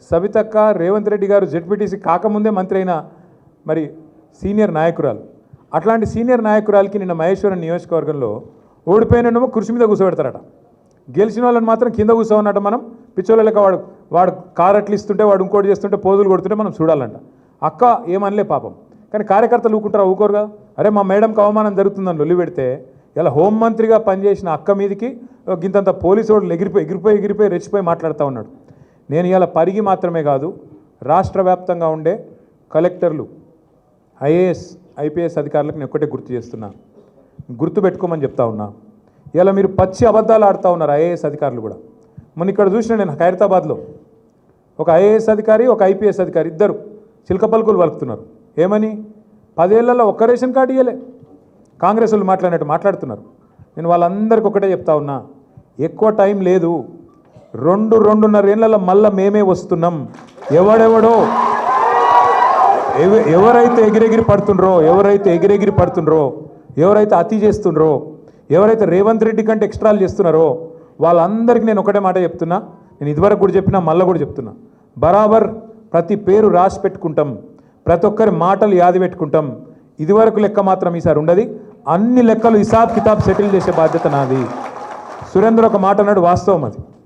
సవితక్క రేవంత్ రెడ్డి గారు జెడ్పీటీసీ కాకముందే మంత్రి అయిన మరి సీనియర్ నాయకురాలు. అట్లాంటి సీనియర్ నాయకురాలకి నిన్న మహేశ్వరం నియోజకవర్గంలో ఓడిపోయిననేమో కుర్చీ మీద కూర్చోబెడతారట, గెలిచిన వాళ్ళని మాత్రం కింద కూర్చోమన్నట్టు మనం పిచ్చోళ్ళక వాడు కారు అట్లు ఇస్తుంటే వాడు ఇంకోటి చేస్తుంటే పోజులు కొడుతుంటే మనం చూడాలంట. అక్క ఏమనలే పాపం, కానీ కార్యకర్తలు ఊకుంటారా? ఊకోరుగా. అరే మా మేడంకి అవమానం జరుగుతుందని లొల్లి పెడితే ఇలా హోంమంత్రిగా పనిచేసిన అక్క మీదకి గింతంత పోలీసు వాడు ఎగిరిపోయి రెచ్చిపోయి మాట్లాడుతూ ఉన్నాడు. నేను ఇలా పరిగి మాత్రమే కాదు, రాష్ట్ర వ్యాప్తంగా ఉండే కలెక్టర్లు, ఐఏఎస్ ఐపీఎస్ అధికారులకు నేను ఒక్కటే గుర్తు చేస్తున్నా, గుర్తుపెట్టుకోమని చెప్తా ఉన్నా. ఇలా మీరు పచ్చి అబద్ధాలు ఆడుతూ ఉన్నారు ఐఏఎస్ అధికారులు కూడా. మొన్న ఇక్కడ చూసిన నేను ఖైరతాబాద్లో ఒక ఐఏఎస్ అధికారి ఒక ఐపీఎస్ అధికారి ఇద్దరు చిలక పలుకులు పలుకుతున్నారు. ఏమని? 10 ఏళ్లలో ఒక్క రేషన్ కార్డు ఇవ్వలే. కాంగ్రెస్ వాళ్ళు మాట్లాడినట్టు మాట్లాడుతున్నారు. నేను వాళ్ళందరికీ ఒకటే చెప్తా ఉన్నా, ఎక్కువ టైం లేదు, 2-2.5 ఏళ్లలో మళ్ళీ మేమే వస్తున్నాం. ఎవరైతే ఎగిరెగిరి పడుతుండ్రో, ఎవరైతే అతి చేస్తుండ్రో, ఎవరైతే రేవంత్ రెడ్డి కంటే ఎక్స్ట్రాలు చేస్తున్నారో వాళ్ళందరికీ నేను ఒకటే మాట చెప్తున్నా. నేను ఇదివరకు కూడా చెప్పినా, మళ్ళీ కూడా చెప్తున్నా, బరాబర్ ప్రతి పేరు రాసి పెట్టుకుంటాం, ప్రతి ఒక్కరి మాటలు యాది పెట్టుకుంటాం. ఇదివరకు లెక్క మాత్రం ఈసారి ఉండదు. అన్ని లెక్కలు హిసాబ్ కితాబ్ సెటిల్ చేసే బాధ్యత నాది. సురేంద్ర ఒక మాట అన్నాడు, వాస్తవం అది.